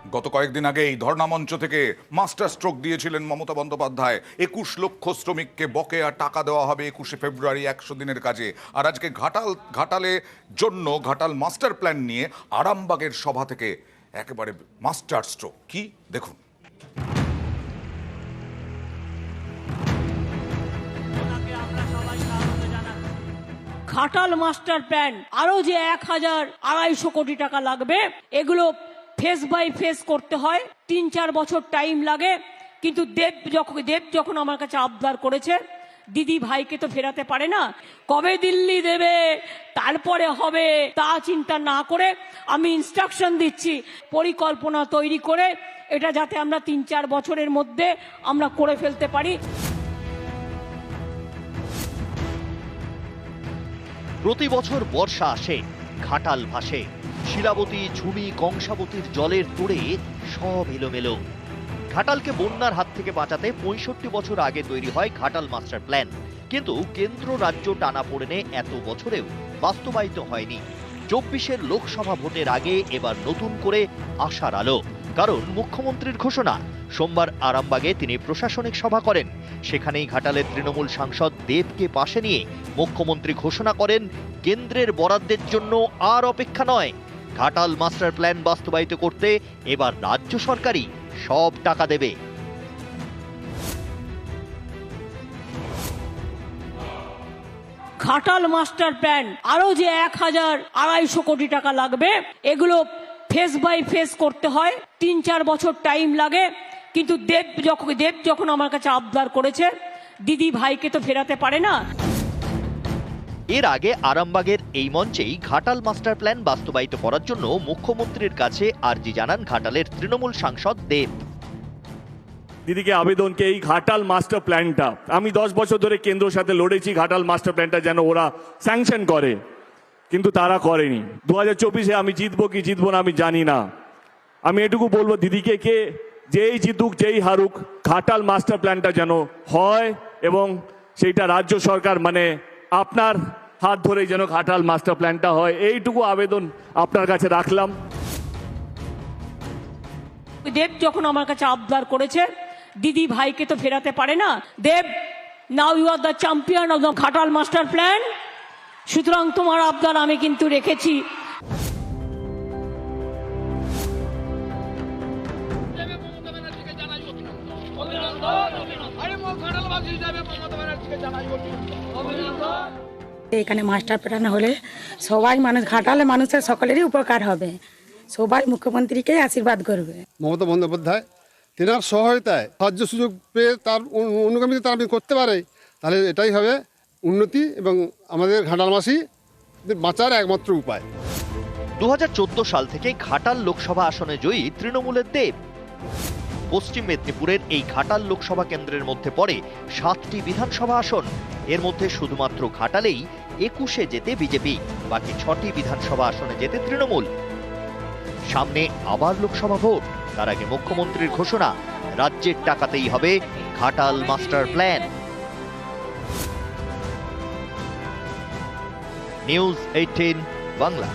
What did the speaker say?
গত কয়েকদিন আগে এই ধর্ণামঞ্চ থেকে মাস্টার স্ট্রোক দিয়েছিলেন মমতা বন্দ্যোপাধ্যায়। 21 লক্ষ শ্রমিককে বকেয়া টাকা দেওয়া হবে 21শে ফেব্রুয়ারি 100 দিনের কাজে। আর আজকে ঘাটালের জন্য ঘাটাল মাস্টার প্ল্যান নিয়ে আরামবাগের সভা থেকে একেবারে মাস্টার স্ট্রোক। কি দেখুন। ঘাটাল মাস্টার প্ল্যান আরো যে 1250 কোটি টাকা লাগবে, এগুলো ফেস বাই ফেস করতে হয়, 3-4 বছর টাইম লাগে। কিন্তু দেব যখন আমার কাছে আবদার করেছে, দিদি ভাইকে তো ফেরাতে পারে না, কবে দিল্লি দেবে তারপরে হবে তা চিন্তা না করে আমি ইনস্ট্রাকশন দিচ্ছি পরিকল্পনা তৈরি করে এটা যাতে আমরা 3-4 বছরের মধ্যে আমরা করে ফেলতে পারি। প্রতি বছর বর্ষা আসে, ঘাটাল ভাসে, শিলাবতী ঝুমি কংসাবতীর জলের তোড়ে সব এলোমেলো। ঘাটালকে বন্যার হাত থেকে বাঁচাতে 65 বছর আগে তৈরি হয় ঘাটাল মাস্টার প্ল্যান, কিন্তু কেন্দ্র রাজ্য টানাপোড়েনে এত বছরেও বাস্তবায়িত হয়নি। 24-এর লোকসভা ভোটের আগে এবার নতুন করে আশার আলো, কারণ মুখ্যমন্ত্রীর ঘোষণা। সোমবার আরামবাগে তিনি প্রশাসনিক সভা করেন। সেখানেই ঘাটালের তৃণমূল সাংসদ দেবকে পাশে নিয়ে মুখ্যমন্ত্রী ঘোষণা করেন, কেন্দ্রের বরাদ্দের জন্য আর অপেক্ষা নয়, ঘাটাল মাস্টার প্ল্যান বাস্তবায়িত করতে এবার রাজ্য সরকারই সব টাকা দেবে। ঘাটাল মাস্টার প্ল্যান আরো যে 1250 কোটি টাকা লাগবে, এগুলো ফেস বাই ফেস করতে হয়, 3-4 বছর টাইম লাগে। কিন্তু দেব যখন আমার কাছে আবদার করেছে, দিদি ভাইকে তো ফেরাতে পারে না। এর আগে আরামবাগের এই মঞ্চেই ঘাটাল মাস্টার প্ল্যান বাস্তবায়িত করার জন্য মুখ্যমন্ত্রীর কাছে আর্জি জানান ঘাটালের তৃণমূল সাংসদ দেব। দিদিকে আবেদনকে এই ঘাটাল মাস্টার প্ল্যানটা, আমি 10 বছর ধরে কেন্দ্রের সাথে লড়েছি ঘাটাল মাস্টার প্ল্যানটা যেন ওরা স্যাংশন করে, কিন্তু তারা করেনি। 2024-এ আমি জিতবো কি জিতবো না আমি জানি না। আমি এটুকু বলবো দিদিকে, কে যেই জিতুক যেই হারুক, ঘাটাল মাস্টার প্ল্যানটা যেন হয় এবং সেইটা রাজ্য সরকার মানে আপনার হাত ধরেই যেন ঘাটাল মাস্টার প্ল্যানটা হয়, এইটুকু আবেদন আপনার কাছে রাখলাম। দেব যখন আমার কাছে আবদার করেছে, দিদি ভাইকে তো ফেরাতে পারে না। Dev, now you are the champion of the Ghatal master plan, সুতরাং তোমার আবদার আমি কিন্তু রেখেছি। এখানে মাস্টার প্ল্যান হলে সবাই মানুষ, ঘাটালে মানুষের সকলেরই উপকার হবে, সবাই মুখ্যমন্ত্রীকেই আশীর্বাদ করবে। মমতা বন্দ্যোপাধ্যায় তেনার সহায়তায় সাহায্য সুযোগ পেয়ে তার অনুগামীতে তারা করতে পারে, তাহলে এটাই হবে উন্নতি এবং আমাদের ঘাটালবাসী বাঁচার একমাত্র উপায়। 2014 সাল থেকে ঘাটাল লোকসভা আসনে জয়ী তৃণমূলের দেব। পশ্চিম মেদিনীপুরের এই ঘাটাল লোকসভা কেন্দ্রের মধ্যে পড়ে 7টি বিধানসভা আসন। এর মধ্যে শুধুমাত্র ঘাটালেই 21-এ জেতে বিজেপি, বাকি 6টি বিধানসভা আসনে জেতে তৃণমূল। সামনে আবার লোকসভা ভোট, তার আগে মুখ্যমন্ত্রীর ঘোষণা, রাজ্যের টাকাতেই হবে Ghatal master plan. News 18 Bangla.